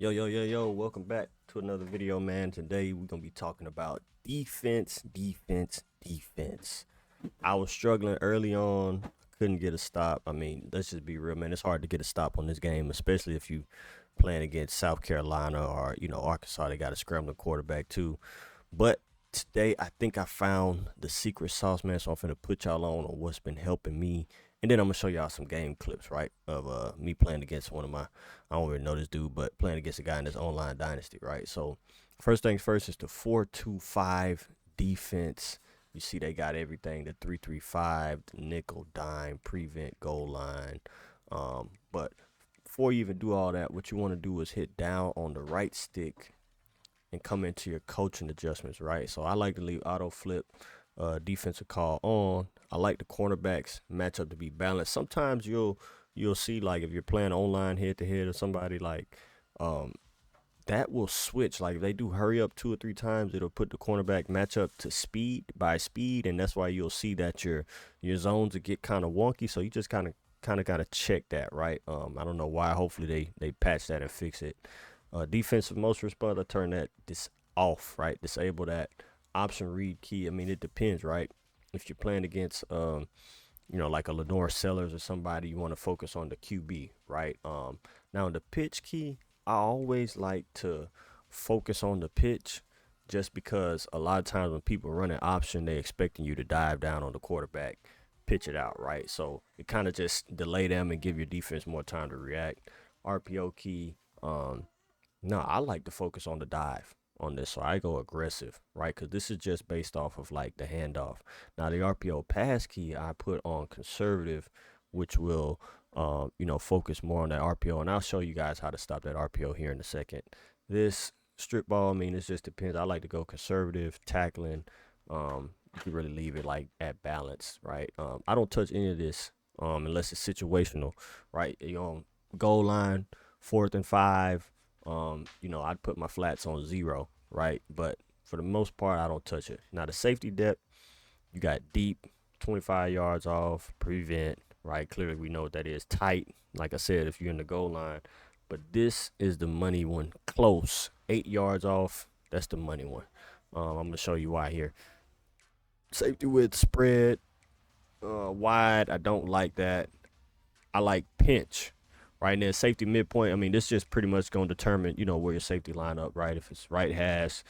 Yo, welcome back to another video, man. Today we're gonna be talking about defense. I was struggling early on, couldn't get a stop. I mean, let's just be real, man. It's hard to get a stop on this game, especially if you playing against South Carolina or Arkansas. They got a scrambling quarterback too. But today I think I found the secret sauce, man. So I'm finna put y'all on what's been helping me. And then I'm gonna show y'all some game clips, right? Of me playing against one of my I don't really know this dude, but playing against a guy in this online dynasty, right? So first things first is the 4-2-5 defense. You see they got everything, the 3-3-5, the nickel, dime, prevent, goal line. But before you even do all that, what you want to do is hit down on the right stick and come into your coaching adjustments, right? So I like to leave auto flip, defensive call on. I like the cornerbacks matchup to be balanced. Sometimes you'll see, like, if you're playing online head to head or somebody, like, um that will switch. Like, if they do hurry up 2 or 3 times, it'll put the cornerback matchup to speed, and that's why you'll see that your zones will get kind of wonky. So you just kind of got to check that, right? I don't know why. Hopefully they patch that and fix it. Defensive most response, I turn that off, right? Disable that option read key. I mean, it depends, right? If you're playing against like a Lenore Sellers or somebody, you want to focus on the QB, right? Now the pitch key, I always like to focus on the pitch, just because a lot of times when people run an option, they expecting you to dive down on the quarterback, pitch it out, right? So it kind of just delay them and give your defense more time to react. RPO key, no, I like to focus on the dive on this, so I go aggressive, right? Because this is just based off of, like, the handoff. Now the RPO pass key I put on conservative, which will focus more on that RPO, and I'll show you guys how to stop that RPO here in a second. This strip ball, I mean, it just depends. I like to go conservative tackling. You can really leave it like at balance, right? I don't touch any of this unless it's situational, right? You on goal line, 4th and 5. I'd put my flats on 0, right? But for the most part, I don't touch it. Now the safety depth, you got deep, 25 yards off, prevent, right? Clearly we know what that is. Tight, like I said, if you're in the goal line. But this is the money one. Close, 8 yards off. That's the money one. I'm gonna show you why here. Safety width spread, wide. I don't like that. I like pinch, right? And then safety midpoint. I mean, this just pretty much gonna determine, where your safety line up, right? If it's right hash,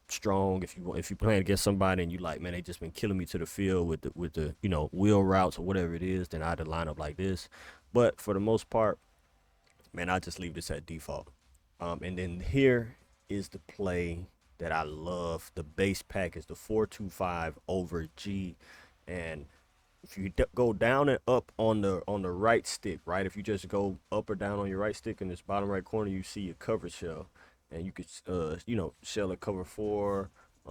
strong. If you playing against somebody and you like, man, they just been killing me to the field with the wheel routes or whatever it is, then I'd line up like this. But for the most part, man, I just leave this at default. And then here is the play that I love. The base pack is the 4-2-5 over G, and if you go down and up on the right stick, right? If you just go up or down on your right stick in this bottom right corner, you see your cover shell, and you could shell a cover 4,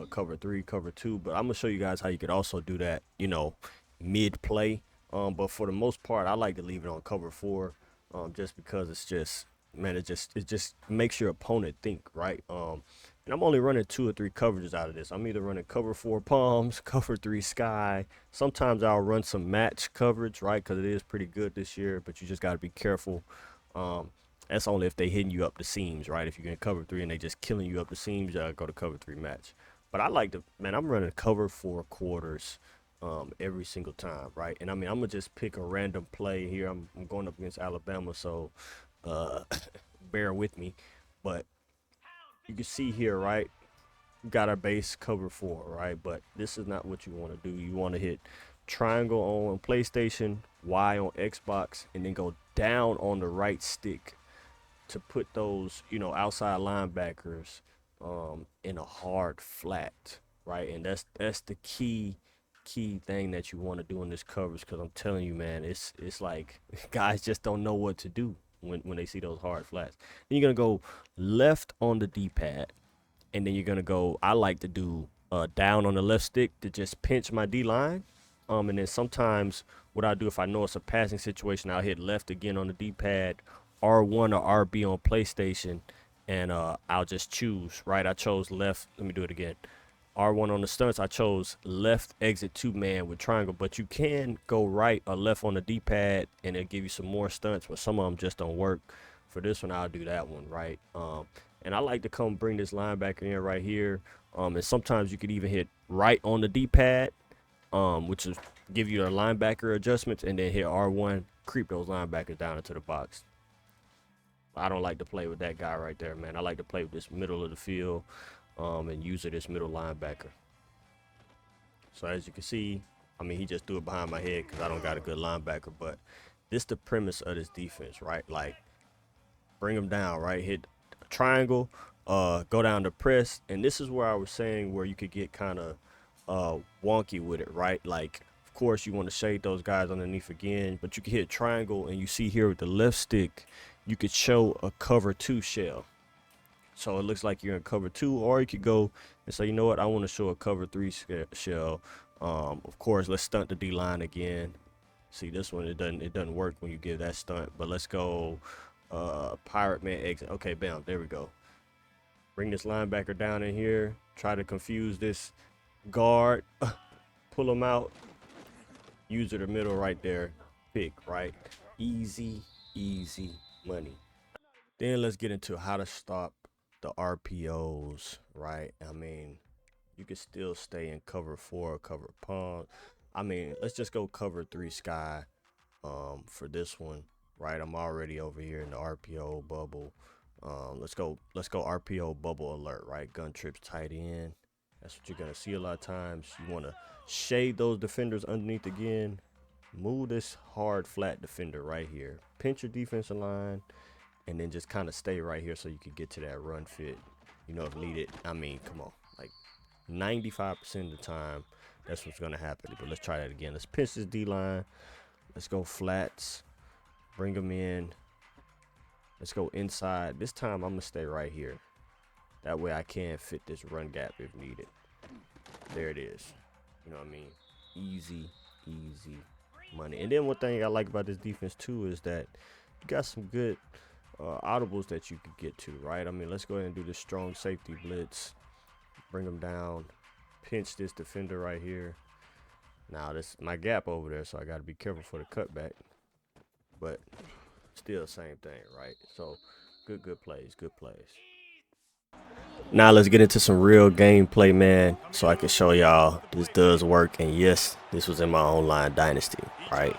cover 3, cover 2. But I'm gonna show you guys how you could also do that, mid play. But for the most part, I like to leave it on cover 4, just because it's just, man, it just makes your opponent think, right? And I'm only running 2 or 3 coverages out of this. I'm either running cover 4 palms, cover 3 sky. Sometimes I'll run some match coverage, right? Because it is pretty good this year, but you just got to be careful. That's only if they hitting you up the seams, right? If you're in cover 3 and they just killing you up the seams, you gotta go to cover 3 match. But I like to, man, I'm running cover 4 quarters every single time, right? And I mean, I'm gonna just pick a random play here. I'm going up against Alabama, so uh, bear with me. But you can see here, right? We got our base cover 4, right? But this is not what you want to do. You want to hit triangle on PlayStation, Y on Xbox, and then go down on the right stick to put those, outside linebackers in a hard flat, right? And that's the key thing that you want to do in this coverage, because I'm telling you, man, it's like guys just don't know what to do when they see those hard flats. Then you're gonna go left on the D-pad, and then you're gonna go. I like to do down on the left stick to just pinch my D line. And then sometimes what I do, if I know it's a passing situation, I'll hit left again on the D-pad, R1 or RB on PlayStation, and I'll just choose, right? I chose left. Let me do it again. R1 on the stunts, I chose left exit 2-man with triangle, but you can go right or left on the D-pad and it'll give you some more stunts, but some of them just don't work For this one, I'll do that one, right? And I like to come bring this linebacker in right here. And sometimes you could even hit right on the D-pad, which is give you the linebacker adjustments, and then hit R1, creep those linebackers down into the box. I don't like to play with that guy right there, man. I like to play with this middle of the field, and use this middle linebacker. So as you can see, I mean, he just threw it behind my head because I don't got a good linebacker. But this the premise of this defense, right? Like, bring him down, right? Hit a triangle, go down to press. And this is where I was saying where you could get kind of wonky with it, right? Like, of course, you want to shade those guys underneath again, but you can hit triangle, and you see here with the left stick, you could show a cover 2 shell. So it looks like you're in cover 2, or you could go and say, you know what, I want to show a cover 3 shell. Of course, let's stunt the D-line again. See, this one, it doesn't work when you give that stunt, but let's go pirate man exit. Okay, bam, there we go. Bring this linebacker down in here, try to confuse this guard, pull him out, use the middle right there, pick, right? Easy money. Then let's get into how to stop the RPOs, right? I mean, you can still stay in cover 4, cover palm. I mean, let's just go cover 3 sky for this one, right? I'm already over here in the RPO bubble. Let's go RPO bubble alert, right? Gun trips tight end. That's what you're gonna see a lot of times. You want to shade those defenders underneath again. Move this hard flat defender right here. Pinch your defensive line, and then just kind of stay right here so you can get to that run fit, you know, if needed. I mean, come on, like 95% of the time, that's what's gonna happen. But let's try that again. Let's pinch this D-line. Let's go flats. Bring them in. Let's go inside. This time I'm gonna stay right here. That way I can fit this run gap if needed. There it is. You know what I mean? Easy money. And then one thing I like about this defense too is that you got some good audibles that you could get to, right? I mean, let's go ahead and do this strong safety blitz. Bring them down. Pinch this defender right here. Now this my gap over there, so I got to be careful for the cutback. But still same thing, right? So good plays. Now let's get into some real gameplay, man, so I can show y'all this does work. And yes, this was in my online dynasty, right?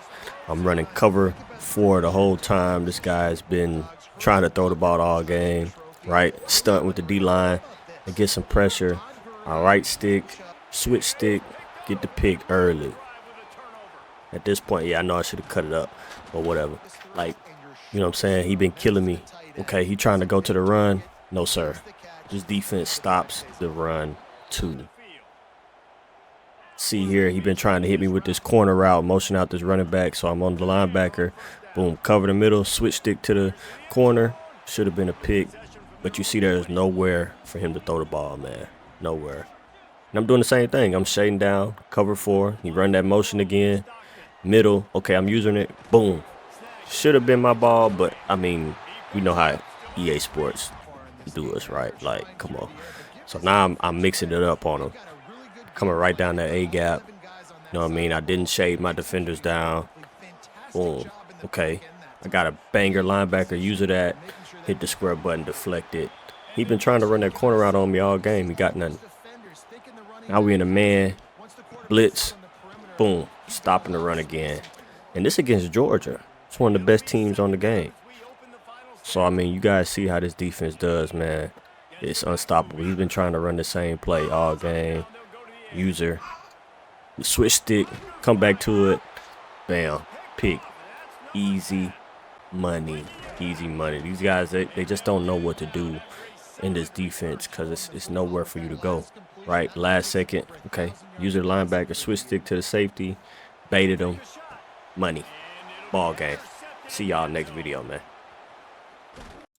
I'm running cover 4 the whole time. This guy's been trying to throw the ball all game, right? Stunt with the D-line and get some pressure. All right, stick, switch stick, get the pick early. At this point, yeah, I know I should have cut it up, but whatever. Like, you know what I'm saying? He been killing me. Okay, he trying to go to the run. No, sir. This defense stops the run too. See here, he been trying to hit me with this corner route, motion out this running back, so I'm on the linebacker. Boom, cover the middle, switch stick to the corner. Should have been a pick, but you see there's nowhere for him to throw the ball, man. Nowhere. And I'm doing the same thing. I'm shading down, cover 4. He run that motion again. Middle, okay, I'm using it. Boom. Should have been my ball, but I mean, we know how EA Sports do us, right? Like, come on. So now I'm mixing it up on him. Coming right down that A gap. You know what I mean? I didn't shade my defenders down. Boom. Okay. I got a banger linebacker, user that. Hit the square button, deflect it. He been trying to run that corner out on me all game. He got nothing. Now we in a man. Blitz. Boom. Stopping the run again. And this against Georgia. It's one of the best teams on the game. So, I mean, you guys see how this defense does, man. It's unstoppable. He's been trying to run the same play all game. User. Switch stick. Come back to it. Bam. Pick. Easy money. These guys, they just don't know what to do in this defense because it's nowhere for you to go. Right? Last second. Okay. User linebacker. Switch stick to the safety. Baited him. Money. Ball game. See y'all next video, man.